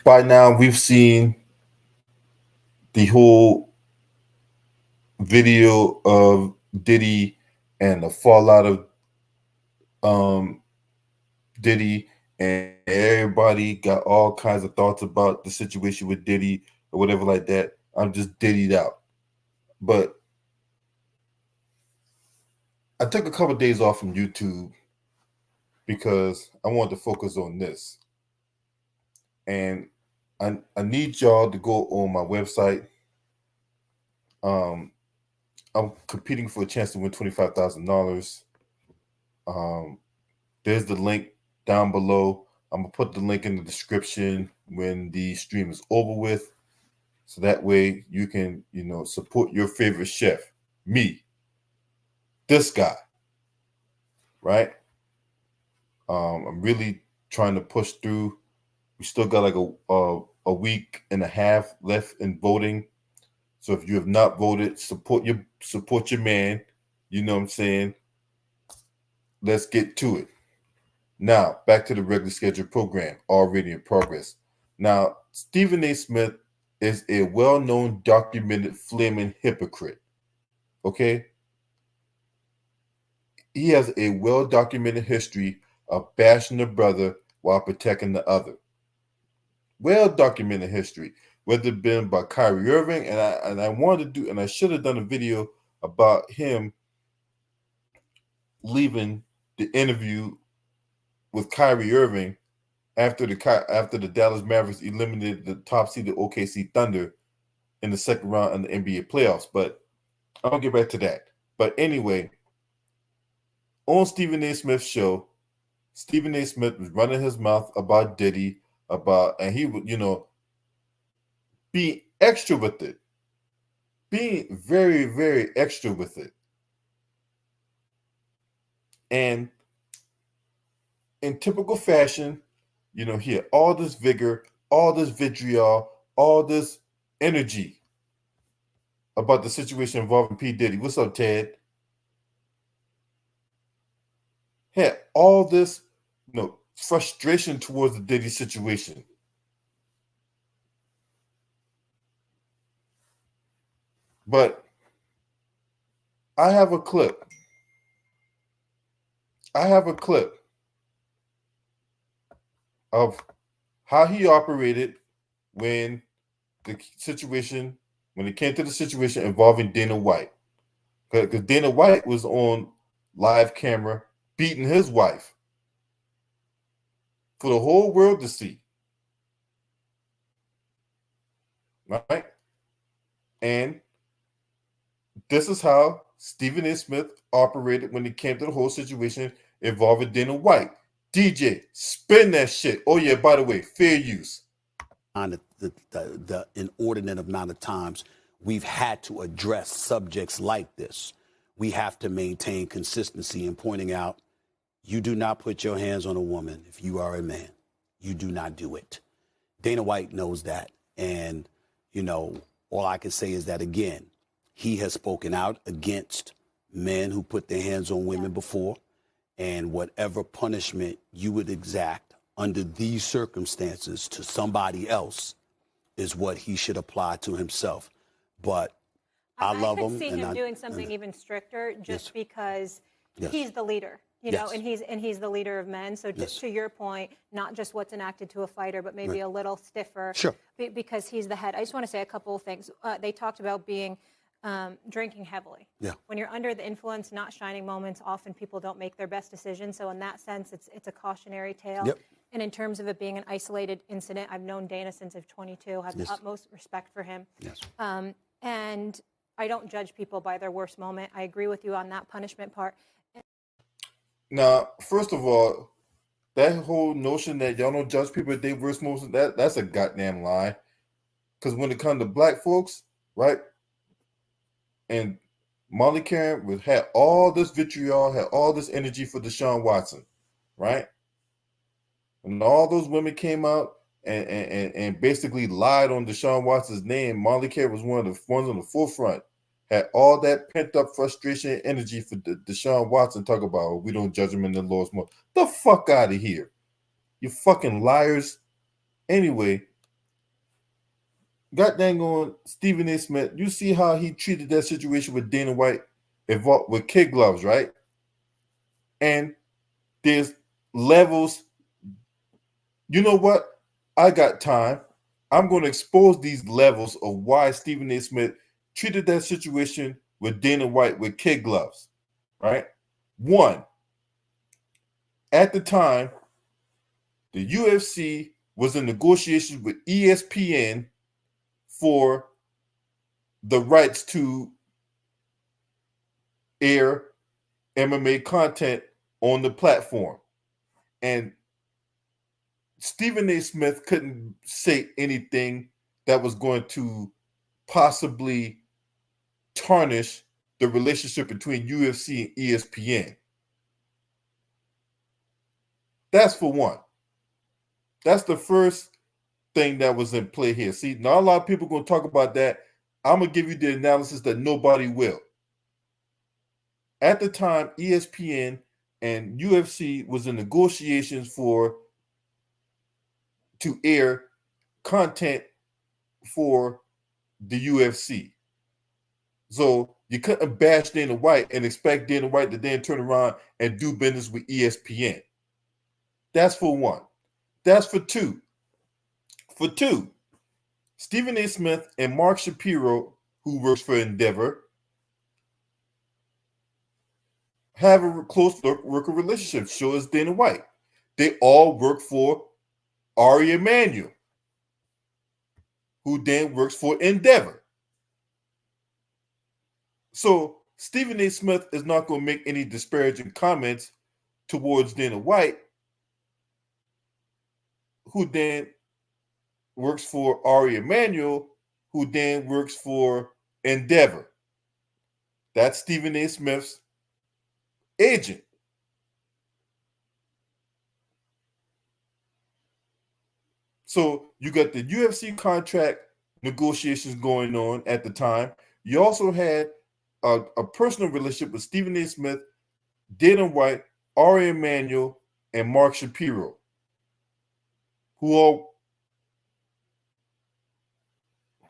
by now we've seen the whole video of Diddy and the fallout of um, Diddy, and everybody got all kinds of thoughts about the situation with Diddy or whatever like that. I'm just Diddy'd out. But I took a couple of days off from YouTube because I wanted to focus on this. And I need y'all to go on my website. Um, I'm competing for a chance to win $25,000. Um, there's the link down below. I'm gonna put the link in the description when the stream is over with, so that way you can, support your favorite chef, me, this guy, right? I'm really trying to push through. We still got like a week and a half left in voting. So if you have not voted, support your man. You know what I'm saying? Let's get to it. Now, back to the regularly scheduled program, already in progress. Now, Stephen A. Smith is a well-known documented flaming hypocrite. Okay? He has a well-documented history of bashing the brother while protecting the other. Well-documented history, whether it been by Kyrie Irving, and I wanted to do, and I should have done a video about him leaving the interview with Kyrie Irving after the Dallas Mavericks eliminated the top seeded OKC Thunder in the second round in the NBA playoffs. But I'll get back to that. But anyway, on Stephen A. Smith's show, Stephen A. Smith was running his mouth about Diddy, and he would, be extra with it, being very, very extra with it. And in typical fashion, he had all this vigor, all this vitriol, all this energy about the situation involving P. Diddy. What's up, Ted? Had all this, frustration towards the Diddy situation. But I have a clip. Of how he operated when it came to the situation involving Dana White. Because Dana White was on live camera beating his wife for the whole world to see. Right? And this is how Stephen A. Smith operated when it came to the whole situation involving Dana White. DJ, spin that shit. Oh yeah, by the way, fair use. The inordinate amount of times we've had to address subjects like this. We have to maintain consistency in pointing out, you do not put your hands on a woman if you are a man. You do not do it. Dana White knows that. And, all I can say is that, again, he has spoken out against men who put their hands on women before. And whatever punishment you would exact under these circumstances to somebody else is what he should apply to himself. But I love him. I could see him doing something even stricter just because he's the leader, and he's the leader of men. So just to your point, not just what's enacted to a fighter, but maybe a little stiffer because he's the head. I just want to say a couple of things. They talked about being drinking heavily. Yeah. When you're under the influence, not shining moments, often people don't make their best decisions. So in that sense, it's a cautionary tale. Yep. And in terms of it being an isolated incident, I've known Dana since I was 22. I have the utmost respect for him. Yes. And I don't judge people by their worst moment. I agree with you on that punishment part. Now, first of all, that whole notion that y'all don't judge people at their worst moments, that's a goddamn lie. Because when it comes to black folks, right? And Molly Karen had all this vitriol, had all this energy for Deshaun Watson, right? When all those women came out and basically lied on Deshaun Watson's name, Molly Karen was one of the ones on the forefront. Had all that pent up frustration and energy for Deshaun Watson. Talk about we don't judge him in the Lord's more. The fuck out of here, you fucking liars. Anyway, God dang on Stephen A. Smith, you see how he treated that situation with Dana White involved with kid gloves, right? And there's levels. You know what? I got time. I'm going to expose these levels of why Stephen A. Smith treated that situation with Dana White with kid gloves, right? One, at the time, the UFC was in negotiations with ESPN for the rights to air MMA content on the platform. And Stephen A. Smith couldn't say anything that was going to possibly tarnish the relationship between UFC and ESPN. That's for one. That's the first thing that was in play here. See, not a lot of people are going to talk about that. I'm going to give you the analysis that nobody will. At the time, ESPN and UFC was in negotiations to air content for the UFC. So you couldn't bash Dana White and expect Dana White to then turn around and do business with ESPN. That's for one. That's for two. For two, Stephen A. Smith and Mark Shapiro, who works for Endeavor, have a close working relationship. So is Dana White. They all work for Ari Emanuel, who then works for Endeavor. So Stephen A. Smith is not going to make any disparaging comments towards Dana White, who then works for Ari Emanuel, who then works for Endeavor. That's Stephen A. Smith's agent. So you got the UFC contract negotiations going on at the time. You also had a personal relationship with Stephen A. Smith, Dana White, Ari Emanuel, and Mark Shapiro, who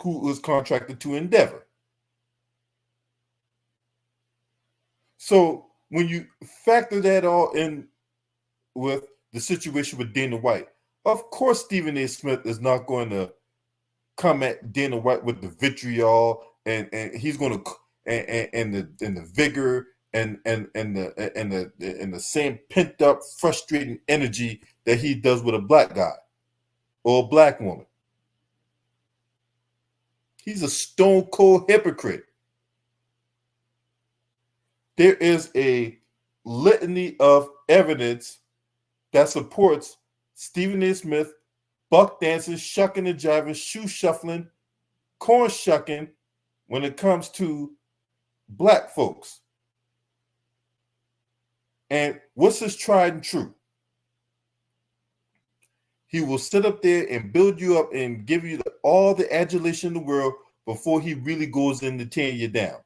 was contracted to Endeavor. So when you factor that all in with the situation with Dana White, of course Stephen A. Smith is not going to come at Dana White with the vitriol and he's going to and the vigor and the same pent up frustrating energy that he does with a black guy or a black woman. He's a stone cold hypocrite. There is a litany of evidence that supports Stephen A. Smith buck dancing, shucking and jiving, shoe shuffling, corn shucking when it comes to black folks. And what's his tried and true? He will sit up there and build you up and give you all the adulation in the world before he really goes in to tear you down.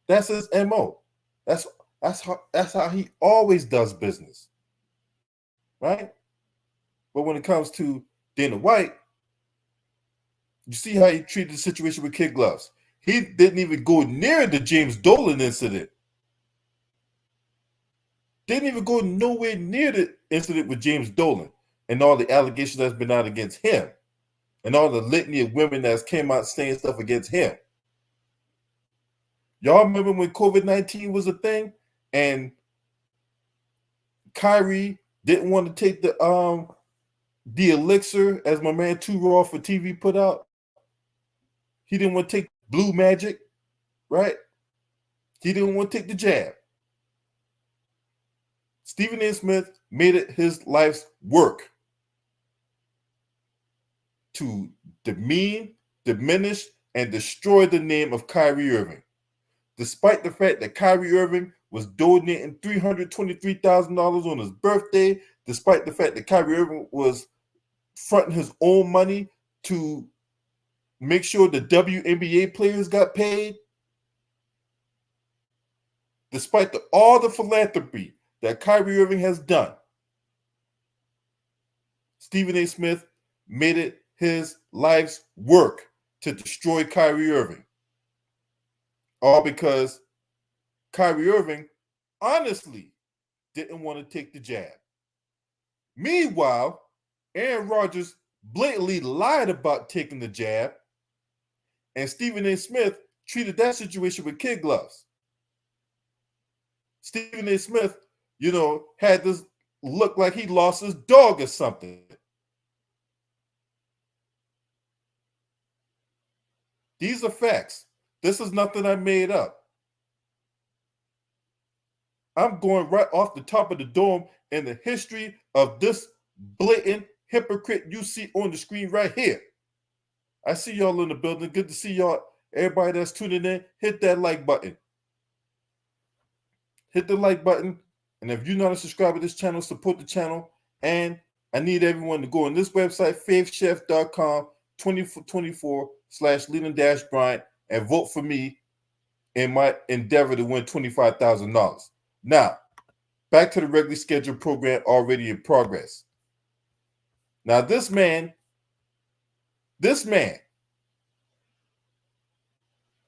That's his MO. That's how he always does business. Right? But when it comes to Dana White, you see how he treated the situation with kid gloves. He didn't even go near the James Dolan incident. Didn't even go nowhere near the incident with James Dolan and all the allegations that's been out against him and all the litany of women that came out saying stuff against him. Y'all remember when COVID-19 was a thing and Kyrie didn't want to take the elixir, as my man Too Raw for TV put out? He didn't want to take Blue Magic, right? He didn't want to take the jab. Stephen A. Smith made it his life's work to demean, diminish, and destroy the name of Kyrie Irving. Despite the fact that Kyrie Irving was donating $323,000 on his birthday, despite the fact that Kyrie Irving was fronting his own money to make sure the WNBA players got paid, despite all the philanthropy that Kyrie Irving has done, Stephen A. Smith made it his life's work to destroy Kyrie Irving. All because Kyrie Irving honestly didn't want to take the jab. Meanwhile, Aaron Rodgers blatantly lied about taking the jab, and Stephen A. Smith treated that situation with kid gloves. Stephen A. Smith, had this look like he lost his dog or something. These are facts. This is nothing I made up. I'm going right off the top of the dome in the history of this blatant hypocrite you see on the screen right here. I see y'all in the building. Good to see y'all. Everybody that's tuning in, hit that like button. Hit the like button. And if you're not a subscriber to this channel, support the channel. And I need everyone to go on this website, faithchef.com, 24/Leland-Bryant, and vote for me in my endeavor to win $25,000. Now, back to the regularly scheduled program already in progress. Now, this man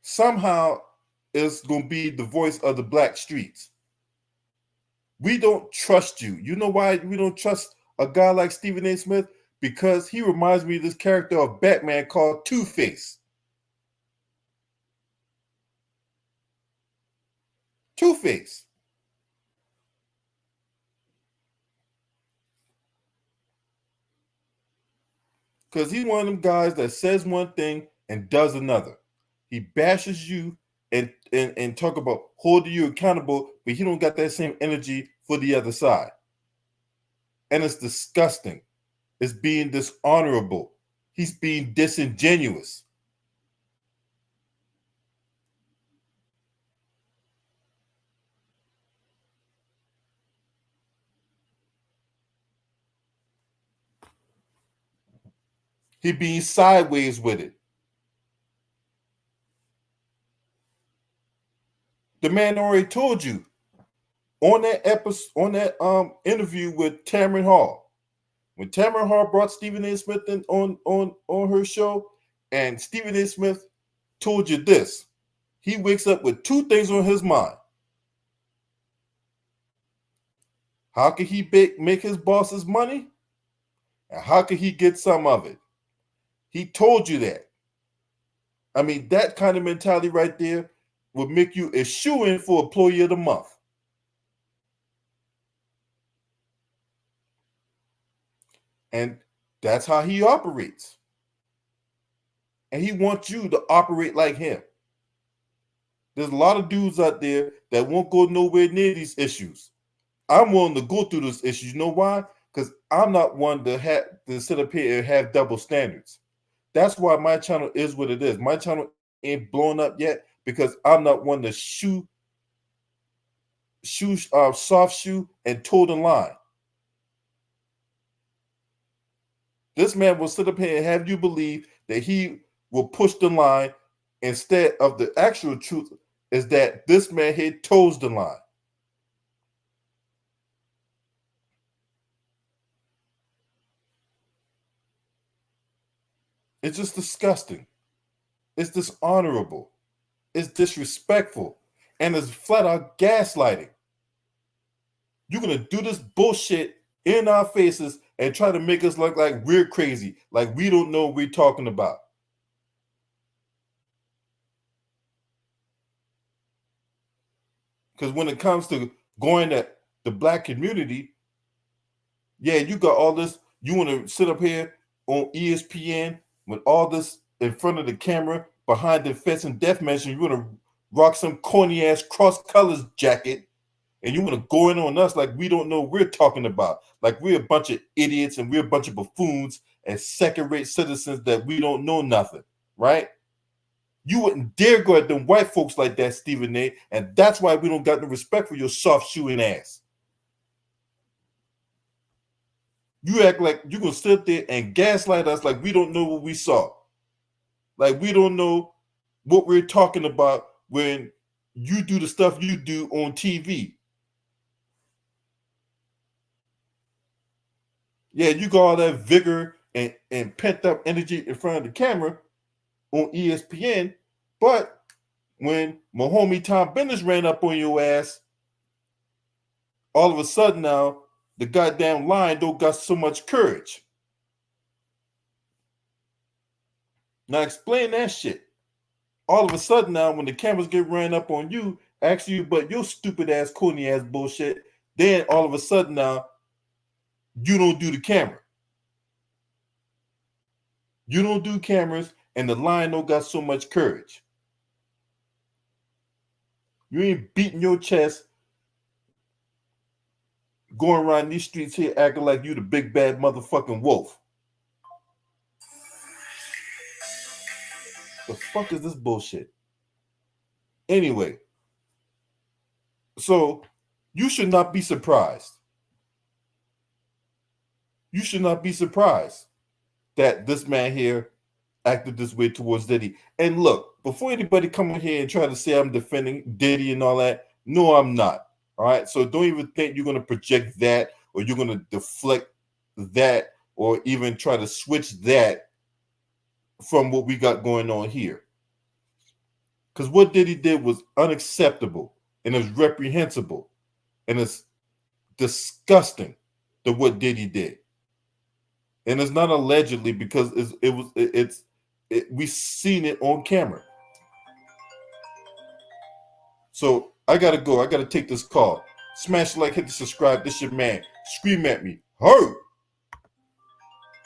somehow is going to be the voice of the black streets. We don't trust you. You know why we don't trust a guy like Stephen A. Smith? Because he reminds me of this character of Batman called Two-Face. Two-Face. Because he's one of them guys that says one thing and does another. He bashes you and talk about holding you accountable, but he don't got that same energy for the other side. And it's disgusting. It's being dishonorable. He's being disingenuous. He being sideways with it. The man already told you on that episode, on that interview with Tamron Hall, when Tamron Hall brought Stephen A. Smith in on her show, and Stephen A. Smith told you this: he wakes up with two things on his mind. How can he make his bosses money? And how can he get some of it? He told you that. I mean, that kind of mentality right there would make you a shoo-in for Employee of the Month. And that's how he operates. And he wants you to operate like him. There's a lot of dudes out there that won't go nowhere near these issues. I'm willing to go through those issues. You know why? Because I'm not one to sit up here and have double standards. That's why my channel is what it is. My channel ain't blown up yet because I'm not one to soft shoe and toe the line. This man will sit up here and have you believe that he will push the line instead of the actual truth is that this man here toes the line. It's just disgusting. It's dishonorable. It's disrespectful. And it's flat out gaslighting. You're going to do this bullshit in our faces and try to make us look like we're crazy, like we don't know what we're talking about. Because when it comes to going at the black community, yeah, you got all this. You want to sit up here on ESPN with all this in front of the camera behind the fence and death mention. You want to rock some corny ass cross colors jacket, and you want to go in on us like we don't know what we're talking about, like we're a bunch of idiots and we're a bunch of buffoons and second-rate citizens that we don't know nothing, right? You wouldn't dare go at them white folks like that, Stephen A. And that's why we don't got no respect for your soft shoeing ass. You act like you're going to sit there and gaslight us like we don't know what we saw. Like we don't know what we're talking about when you do the stuff you do on TV. Yeah, you got all that vigor and pent up energy in front of the camera, on ESPN. But when my homie Tom Bennett ran up on your ass, all of a sudden now the goddamn lion don't got so much courage. Now explain that shit. All of a sudden now when the cameras get ran up on you, asking you but your stupid ass, corny ass bullshit, then all of a sudden now you don't do the camera. You don't do cameras, and the lion don't got so much courage. You ain't beating your chest, going around these streets here acting like you the big bad motherfucking wolf. The fuck is this bullshit? Anyway, so you should not be surprised. You should not be surprised that this man here acted this way towards Diddy. And look, before anybody come in here and try to say I'm defending Diddy and all that, no, I'm not. All right. So don't even think you're going to project that, or you're going to deflect that, or even try to switch that from what we got going on here. Because what Diddy did was unacceptable, and it's reprehensible, and it's disgusting to what Diddy did. And it's not allegedly, because we seen it on camera. So I gotta go. I gotta take this call. Smash the like, hit the subscribe. This your man. Scream at me. Hurt.